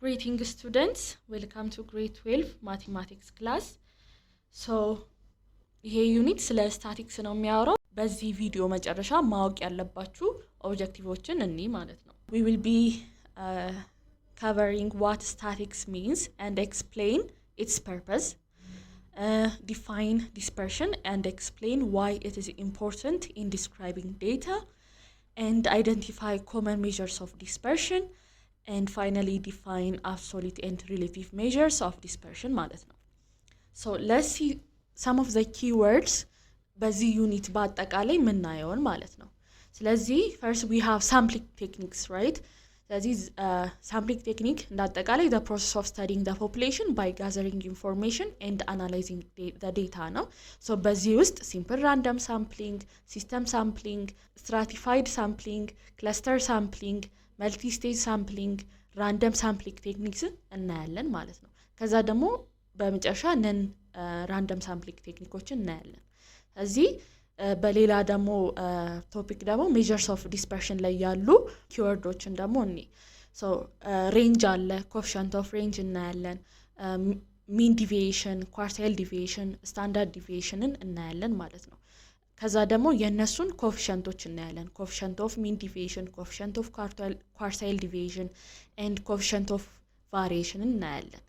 Greeting students, welcome to grade 12 mathematics class. So ይሄ ዩኒት ስለ ስታቲክስ ነው የሚያወራው። በዚህ ቪዲዮ መጨረሻ ማወቅ ያለባችሁ ኦብጀክቲቮችን እኒ ማለት ነው። We will be covering what statics means and explain its purpose. Define dispersion and explain why it is important in describing data, and identify common measures of dispersion, and finally define absolute and relative measures of dispersion ማለት ነው. So let's see some of the keywords በዚህ ዩኒት በአጠቃላይ ምናየውን ማለት ነው። ስለዚህ first we have sampling techniques, right? ስለዚህ sampling technique እንዳጠቃላይ the process of studying the population by gathering information and analyzing the data ነው. So በዚህ ውስጥ simple random sampling, system sampling, stratified sampling, cluster sampling, multi-stage sampling, random sampling techniques እናያለን ማለት ነው። ከዛ ደግሞ በመጨረሻ ነን random sampling ቴክኒኮችን እናያለን። እዚህ በሌላ ደግሞ ቶፒክ ደግሞ measures of dispersion ላይ ያሉ ኪወርዶችን ደግሞ እኔ so range አለ፣ coefficient of range እናያለን፣ mean deviation፣ quartile deviation፣ standard deviationን እናያለን ማለት ነው። ከዛ ደግሞ የነሱን ኮኤፊሺየንቶች እናያለን። coefficient of mean deviation፣ coefficient of quartile deviation and coefficient of variation እናያለን።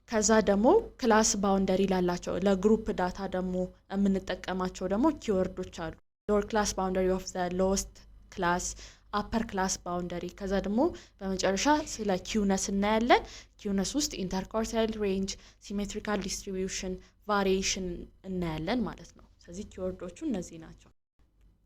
ከዛ ደግሞ ክላስ ባውንደሪ ላላቸው ለግሩፕ ዳታ ደግሞ የምንጠቀማቸው ደግሞ ኪወርዶች አሉ። lower class boundary of the lowest class፣ upper class boundary። ከዛ ደግሞ በመጨረሻ ስለ ኪውነስ እናያለን። ኪውነስ ውስጥ interquartile range፣ symmetrical distribution፣ variation እናያለን ማለት ነው። ስለዚህ ኪወርዶቹ እነዚህ ናቸው።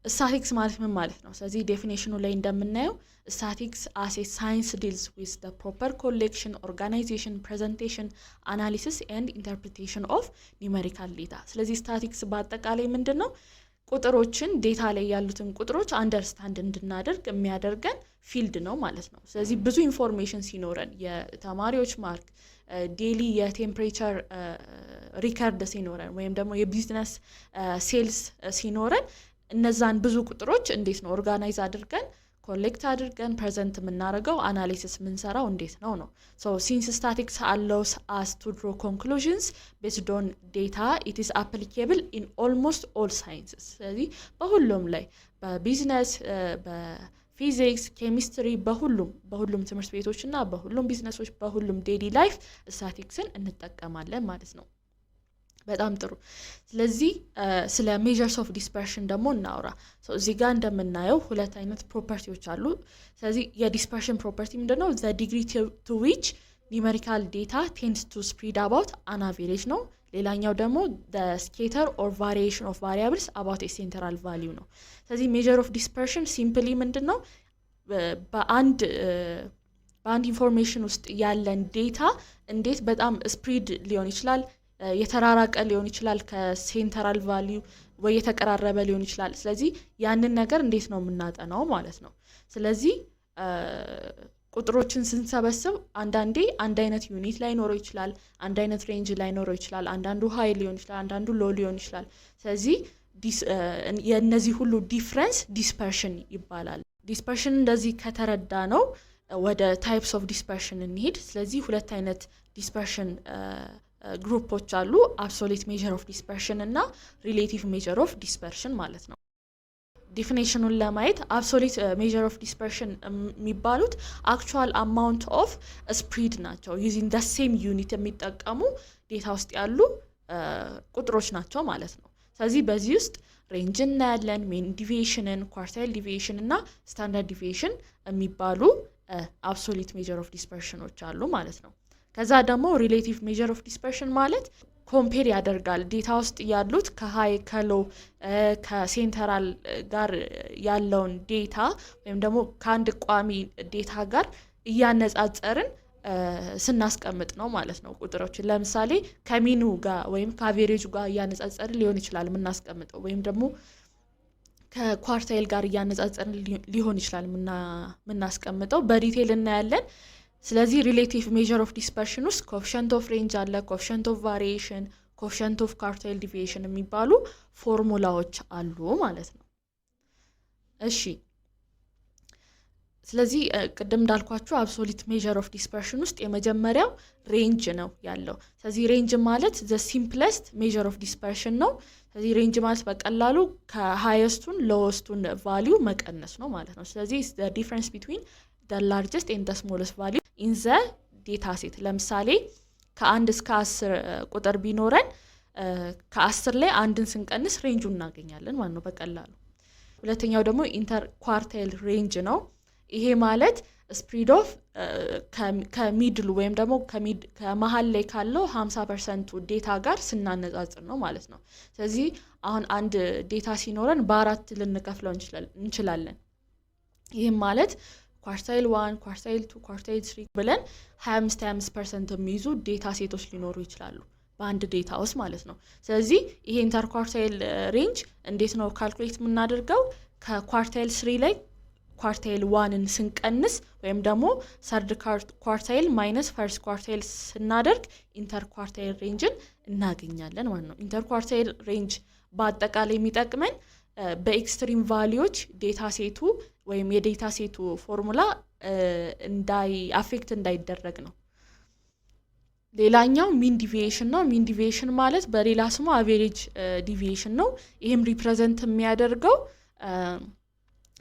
ስታቲክስ ማለት ምን ማለት ነው? ስለዚህ ዴፊኒሽኑ ላይ እንደምናየው statics as a science deals with the proper collection, organization, presentation, analysis and interpretation of numerical data። ስለዚህ ስታቲክስ በአጠቃላይ ምንድነው? ቁጥሮችን ዴታ ላይ ያሉትን ቁጥሮች አንደርስታንድ እንድናደርግ የሚያደርገን ፊልድ ነው ማለት ነው። ስለዚህ ብዙ ኢንፎርሜሽን ሲኖረን የተማሪዎች ማርክ፣ ዴሊ የቴምፕሬቸር ሪከርድ ሲኖረን ወይም ደግሞ የቢዝነስ ሴልስ ሲኖረን እነዛን ብዙ ቁጥሮች እንዴት ነው ኦርጋናይዝ አድርገን ኮሌክት አድርገን ፕሬዘንት የምናደርገው አናሊሲስ የምንሰራው እንዴት ነው ነው። So since statics allows us to draw conclusions based on data, it is applicable in almost all sciences። ስለዚህ በሁሉም ላይ በቢዝነስ፣ በፊዚክስ፣ ኬሚስትሪ፣ በሁሉም ትምህርት ቤቶች እና በሁሉም ቢዝነሶች በሁሉም ዴሊ ላይፍ ስታቲክስን እንጠቀማለን ማለት ነው። በጣም ጥሩ። ስለዚህ ስለ measures of dispersion ደግሞ እናውራ። እዚህ ጋር እንደምናየው ሁለት አይነት ፕሮፐርቲዎች አሉ። ስለዚህ የዲስፐርሽን ፕሮፐርቲ ምንድነው? the degree to which numerical data tends to spread about an average ነው። ሌላኛው ደግሞ the scatter or variation of variables about a central value ነው። ስለዚህ measure of dispersion simply ምንድነው? በአንድ ኢንፎርሜሽን ውስጥ ያለን ዴታ እንዴት በጣም ስፕሪድ ሊሆን ይችላል፣ የተራራቀ ሊሆን ይችላል፣ ከሴንትራል ቫልዩ ወይ የተቀራረበ ሊሆን ይችላል። ስለዚህ ያንን ነገር እንዴት ነው የምናጠናው ማለት ነው። ስለዚህ ቁጥሮችን ስንሰበስብ አንዳንዴ አንድ አይነት ዩኒት ላይ ኖሮ ይችላል፣ አንድ አይነት ሬንጅ ላይ ኖሮ ይችላል፣ አንዳንዱ ሃይ ሊሆን ይችላል፣ አንዳንዱ ሎ ሊሆን ይችላል። ስለዚህ የነዚህ ሁሉ ዲፍረንስ ዲስፐርሽን ይባላል። ዲስፐርሽን እንደዚህ ከተረዳ ነው ወደ ታይፕስ ኦፍ ዲስፐርሽን እንሄድ። ስለዚህ ሁለት አይነት ዲስፐርሽን ግሩፖች አሉ። አብሶሉት ሜዠር ኦፍ ዲስፐርሽን እና ሪሌቲቭ ሜዠር ኦፍ ዲስፐርሽን ማለት ነው። ዲፊኒሽኑን ለማየት አብሶሉት ሜዠር ኦፍ ዲስፐርሽን የሚባሉት አክቹዋል አማውንት ኦፍ ስፕሪድ ናቸው። ዩዚንግ ዘ ሴም ዩኒት የሚጠቀሙ ዴታ ውስጥ ያሉ ቁጥሮች ናቸው ማለት ነው። ስለዚህ በዚህ ውስጥ ሬንጅ እናያለን፣ ሜን ዲቪዬሽንን፣ ኳርታይል ዲቪዬሽን እና ስታንዳርድ ዲቪዬሽን የሚባሉ አብሶሉት ሜዠር ኦፍ ዲስፐርሽኖች አሉ ማለት ነው። ከዛ ደግሞ ሪሌቲቭ ሜዠር ኦፍ ዲስፐርሽን ማለት ኮምፔር ያደርጋል ዴታ ውስጥ ያሉት ከሃይ ከሎ ከሴንትራል ጋር ያለውን ዴታ ወይም ደግሞ ከአንድ ቋሚ ዴታ ጋር እያነጻጸርን ስናስቀምጥ ነው ማለት ነው። ቁጥሮችን ለምሳሌ ከሚኑ ጋር ወይም ከአቬሬጁ ጋር እያነጻጸርን ሊሆን ይችላል የምናስቀምጠው፣ ወይም ደግሞ ከኳርታይል ጋር እያነጻጸርን ሊሆን ይችላል የምናስቀምጠው። በዲቴል እናያለን። ስለዚህ ሪሌቲቭ ሜዠር ኦፍ ዲስፐርሽን ውስጥ ኮኤፊሺየንት ኦፍ ሬንጅ አለ፣ ኮኤፊሺየንት ኦፍ ቫሪዬሽን፣ ኮኤፊሺየንት ኦፍ ኳርታይል ዲቪዬሽን የሚባሉ ፎርሙላዎች አሉ ማለት ነው። እሺ ስለዚህ ቅድም እንዳልኳችሁ አብሶሉት ሜዠር ኦፍ ዲስፐርሽን ውስጥ የመጀመሪያው ሬንጅ ነው ያለው። ስለዚህ ሬንጅ ማለት ዘ ሲምፕለስት ሜዠር ኦፍ ዲስፐርሽን ነው። ስለዚህ ሬንጅ ማለት በቀላሉ ከሃይስቱን ሎወስቱን ቫልዩ መቀነስ ነው ማለት ነው። ስለዚህ the difference between the largest and the smallest value in the data set። ለምሳሌ ከ1 እስከ 10 ቁጥር ቢኖረን ከ10 ላይ አንድን ስንቀንስ ሬንጁን እናገኛለን ማለት ነው በቀላሉ። ሁለተኛው ደግሞ ኢንተር ኳርታይል ሬንጅ ነው። ይሄ ማለት ስፕሪድ ኦፍ ከሚድሉ ወይም ደግሞ ከመሃል ላይ ካለው 50% ዴታ ጋር ስናነጻጽር ነው ማለት ነው። ስለዚህ አሁን አንድ ዴታ ሲኖረን በአራት ልንከፍለው እንችላለን። ይህም ማለት ኳርታይል 1 ኳርታይል 2 ኳርታይል 3 ብለን 25% የሚይዙ ዴታ ሴቶች ሊኖሩ ይችላሉ በአንድ ዴታ ውስጥ ማለት ነው። ስለዚህ ይሄ ኢንተር ኳርታይል ሬንጅ እንዴት ነው ካልኩሌት የምናደርገው? ከኳርታይል 3 ላይ ኳርታይል 1ን ስንቀንስ ወይም ደግሞ ሰርድ ኳርታይል ማይነስ ፈርስት ኳርታይል ስናደርግ ኢንተር ኳርታይል ሬንጅን እናገኛለን ማለት ነው። ኢንተር ኳርታይል ሬንጅ በአጠቃላይ የሚጠቅመን በኤክስትሪም ቫልዩዎች ዴታ ሴቱ ወይም የዴታ ሴቱ ፎርሙላ አፌክት እንዳይደረግ ነው። ሌላኛው ሚን ዲቪዬሽን ነው። ሚን ዲቪዬሽን ማለት በሌላ ስሙ አቬሬጅ ዲቪዬሽን ነው። ይሄም ሪፕሬዘንት የሚያደርገው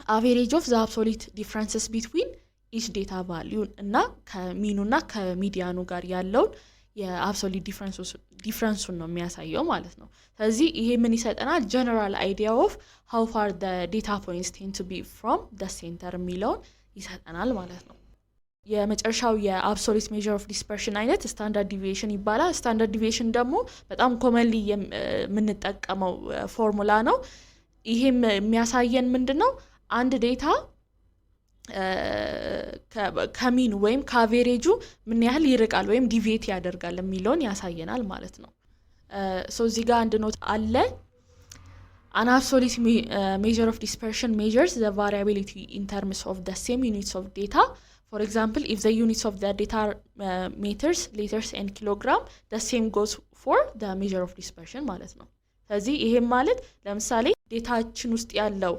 አቬሬጅ ኦፍ ዘ አብሶሉት ዲፍረንስስ ቢትዊን ኢች ዴታ ቫልዩ እና ከሚኑና ከሚዲያኑ ጋር ያለውን የአብሶሉት ዲፍረንሱን ነው የሚያሳየው ማለት ነው። ስለዚህ ይሄ ምን ይሰጠናል? ጀነራል አይዲያ ኦፍ ሃው ፋር ዘ ዴታ ፖይንትስ ቴንድ ቱ ቢ ፍሮም ዘ ሴንተር የሚለውን ይሰጠናል ማለት ነው። የመጨረሻው የአብሶሉት ሜዠር ኦፍ ዲስፐርሽን አይነት ስታንዳርድ ዲቪዬሽን ይባላል። ስታንዳርድ ዲቪዬሽን ደግሞ በጣም ኮመንሊ የምንጠቀመው ፎርሙላ ነው። ይሄም የሚያሳየን ምንድነው? አንድ ዴታ ከሚኑ ወይም ከአቬሬጁ ምን ያህል ይርቃል ወይም ዲቪዬት ያደርጋል የሚለውን ያሳየናል ማለት ነው። ሶ እዚህ ጋር አንድ ኖት አለ። An absolute measure of dispersion measures the variability in terms of the same units of data. For example, if the units of the data are meters, liters and kilogram, the same goes for the measure of dispersion ማለት ነው። ስለዚህ ይሄም ማለት ለምሳሌ ዴታችን ውስጥ ያለው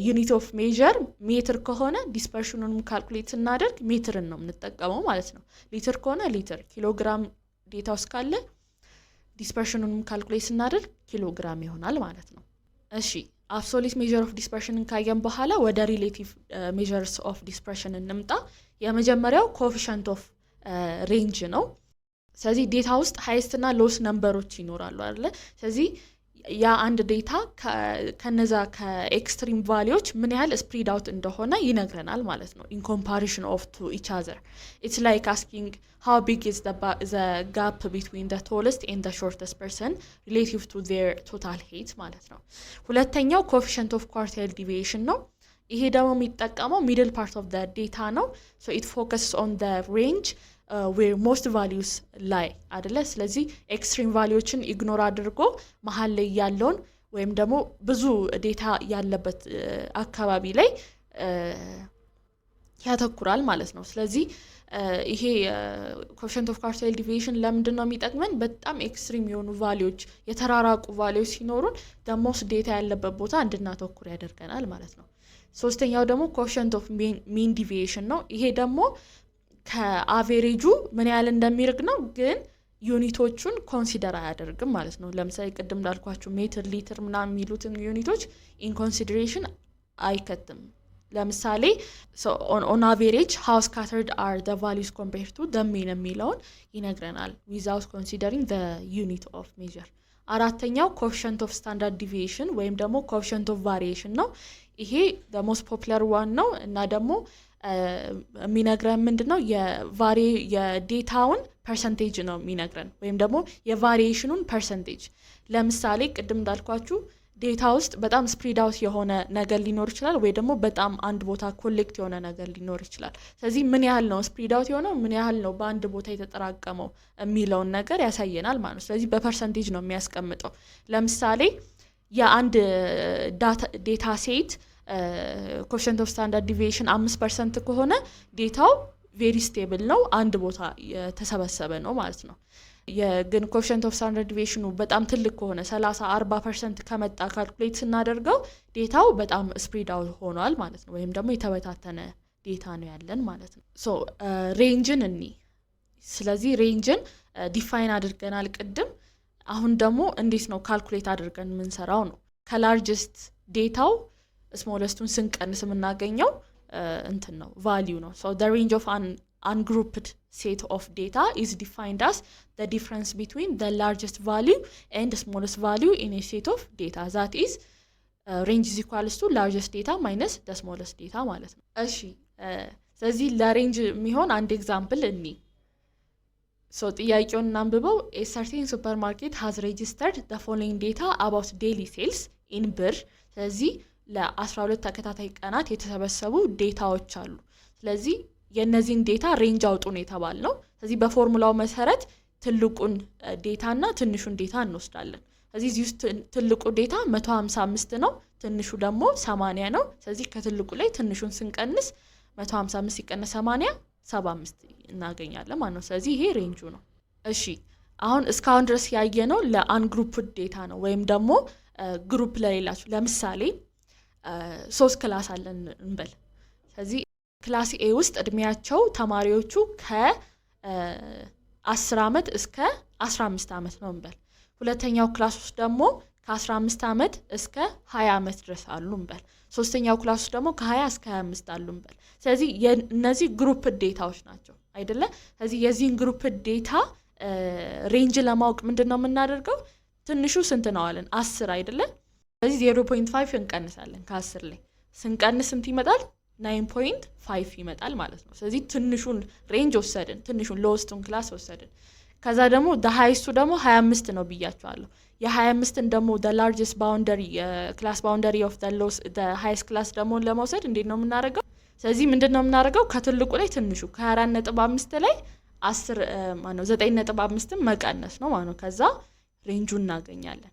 ዩኒት ኦፍ ሜዠር ሜትር ከሆነ ዲስፐርሽኑንም ካልኩሌት ስናደርግ ሜትርን ነው የምንጠቀመው ማለት ነው። ሊትር ከሆነ ሊትር፣ ኪሎግራም ዴታ ውስጥ ካለ ዲስፐርሽኑንም ካልኩሌት ስናደርግ ኪሎግራም ይሆናል ማለት ነው። እሺ አብሶሉት ሜዠር ኦፍ ዲስፐርሽንን ካየን በኋላ ወደ ሪሌቲቭ ሜዠርስ ኦፍ ዲስፐርሽን እንምጣ። የመጀመሪያው ኮኤፊሺየንት ኦፍ ሬንጅ ነው። ስለዚህ ዴታ ውስጥ ሃይስት እና ሎስ ነምበሮች ይኖራሉ አይደለ? ስለዚህ ያ አንድ ዴታ ከነዛ ከኤክስትሪም ቫልዩዎች ምን ያህል ስፕሪድ አውት እንደሆነ ይነግረናል ማለት ነው። ኢን ኮምፓሪሽን ኦፍ ቱ ኢች አዘር ኢትስ ላይክ አስኪንግ ሃው ቢግ ኢዝ ዘ ጋፕ ቢትዊን ዘ ቶለስት ኤንድ ዘ ሾርተስት ፐርሰን ሪሌቲቭ ቱ ዜር ቶታል ሄይት ማለት ነው። ሁለተኛው ኮኤፊሺየንት ኦፍ ኳርታይል ዲቪዬሽን ነው። ይሄ ደግሞ የሚጠቀመው ሚድል ፓርት ኦፍ ዘ ዴታ ነው። ሶ ኢት ፎከስስ ኦን ዘ ሬንጅ ዌር ሞስት ቫልዩስ ላይ አይደለ? ስለዚህ ኤክስትሪም ቫልዩዎችን ኢግኖር አድርጎ መሀል ላይ ያለውን ወይም ደግሞ ብዙ ዴታ ያለበት አካባቢ ላይ ያተኩራል ማለት ነው። ስለዚህ ይሄ ኮኤፊሺየንት ኦፍ ኳርታይል ዲቪዬሽን ለምንድን ነው የሚጠቅመን? በጣም ኤክስትሪም የሆኑ ቫልዩዎች የተራራቁ ቫልዩዎች ሲኖሩን ደሞስ ዴታ ያለበት ቦታ እንድናተኩር ያደርገናል ማለት ነው። ሶስተኛው ደግሞ ኮኤፊሺየንት ኦፍ ሚን ዲቪዬሽን ነው። ይሄ ደግሞ ከአቬሬጁ ምን ያህል እንደሚርቅ ነው፣ ግን ዩኒቶቹን ኮንሲደር አያደርግም ማለት ነው። ለምሳሌ ቅድም እንዳልኳችሁ ሜትር፣ ሊትር ምናምን የሚሉትን ዩኒቶች ኢን ኮንሲደሬሽን አይከትም። ለምሳሌ ኦን አቬሬጅ ሃው ስካተርድ አር ዘ ቫልዩስ ኮምፔርድ ቱ ዘ ሚን የሚለውን ይነግረናል ዊዛውት ኮንሲደሪንግ ዘ ዩኒት ኦፍ ሜዠር። አራተኛው ኮኤፊሺየንት ኦፍ ስታንዳርድ ዲቪዬሽን ወይም ደግሞ ኮኤፊሺየንት ኦፍ ቫሪዬሽን ነው። ይሄ ዘ ሞስት ፖፑላር ዋን ነው እና ደግሞ የሚነግረን ምንድነው? የዴታውን ፐርሰንቴጅ ነው የሚነግረን ወይም ደግሞ የቫሪዬሽኑን ፐርሰንቴጅ። ለምሳሌ ቅድም እንዳልኳችሁ ዴታ ውስጥ በጣም ስፕሪድ አውት የሆነ ነገር ሊኖር ይችላል፣ ወይ ደግሞ በጣም አንድ ቦታ ኮሌክት የሆነ ነገር ሊኖር ይችላል። ስለዚህ ምን ያህል ነው ስፕሪድ አውት የሆነው፣ ምን ያህል ነው በአንድ ቦታ የተጠራቀመው የሚለውን ነገር ያሳየናል ማለት ነው። ስለዚህ በፐርሰንቴጅ ነው የሚያስቀምጠው። ለምሳሌ የአንድ ዴታ ሴት ኮኤፊሺየንት ኦፍ ስታንዳርድ ዲቪዬሽን 5% ከሆነ ዴታው ቬሪ ስቴብል ነው፣ አንድ ቦታ የተሰበሰበ ነው ማለት ነው። ግን ኮኤፊሺየንት ኦፍ ስታንዳርድ ዲቪዬሽኑ በጣም ትልቅ ከሆነ 30-40% ከመጣ ካልኩሌት ስናደርገው ዴታው በጣም ስፕሪድ አውት ሆኗል ማለት ነው፣ ወይም ደግሞ የተበታተነ ዴታ ነው ያለን ማለት ነው። ሶ ሬንጅን ስለዚህ ሬንጅን ዲፋይን አድርገናል ቅድም። አሁን ደግሞ እንዴት ነው ካልኩሌት አድርገን የምንሰራው ነው። ከላርጀስት ዴታው ስሞለስቱን ስንቀንስ የምናገኘው ነው ቫልዩ ነው። so the range of an ungrouped set of data is defined as the difference between the largest value and the smallest value in a set of data, that is range is equals to largest data minus the smallest data ማለት ነው። እሺ ስለዚህ ለሬንጅ የሚሆን አንድ ኤግዛምፕል so ጥያቄውን እናንብበው። a certain supermarket has registered the following data about daily sales in ብር። ስለዚህ ለ12 ተከታታይ ቀናት የተሰበሰቡ ዴታዎች አሉ። ስለዚህ የነዚህን ዴታ ሬንጅ አውጡ ነው የተባልነው። ስለዚህ በፎርሙላው መሰረት ትልቁን ዴታ እና ትንሹን ዴታ እንወስዳለን። ስለዚህ እዚህ ውስጥ ትልቁ ዴታ 155 ነው፣ ትንሹ ደግሞ 80 ነው። ስለዚህ ከትልቁ ላይ ትንሹን ስንቀንስ 155 ሲቀነስ 80 75 እናገኛለን ማለት ነው። ስለዚህ ይሄ ሬንጁ ነው። እሺ አሁን እስካሁን ድረስ ያየነው ለአንግሩፕድ ዴታ ነው፣ ወይም ደግሞ ግሩፕ ለሌላችሁ። ለምሳሌ 3 ክላስ አለን እንበል። ስለዚህ ክላስ ኤ ውስጥ እድሜያቸው ተማሪዎቹ ከ10 ዓመት እስከ 15 ዓመት ነው እንበል። ሁለተኛው ክላስ ውስጥ ደግሞ ከ15 ዓመት እስከ 20 ዓመት ድረስ አሉ እንበል። ሶስተኛው ክላስ ውስጥ ደግሞ ከ20 እስከ 25 አሉ እንበል። ስለዚህ እነዚህ ግሩፕ ዴታዎች ናቸው አይደለ? ስለዚህ የዚህን ግሩፕ ዴታ ሬንጅ ለማወቅ ምንድነው የምናደርገው? ትንሹ ስንት ነው አለን? 10 አይደለ? ስለዚህ 0.5 እንቀንሳለን። ከ10 ላይ ስንቀንስ ስንት ይመጣል? 9.5 ይመጣል ማለት ነው። ስለዚህ ትንሹን ሬንጅ ወሰድን፣ ትንሹን ሎስቱን ክላስ ወሰድን። ከዛ ደግሞ ሃይስቱ ደግሞ 25 ነው ብያቸዋለሁ። የ25ን ደግሞ the largest boundary class boundary of the highest class ደግሞ ለመውሰድ እንዴት ነው የምናደርገው? ስለዚህ ምንድነው የምናደርገው? ከትልቁ ላይ ትንሹ ከ4.5 ላይ 9.5 መቀነስ ነው ማለት ነው። ከዛ ሬንጁን እናገኛለን።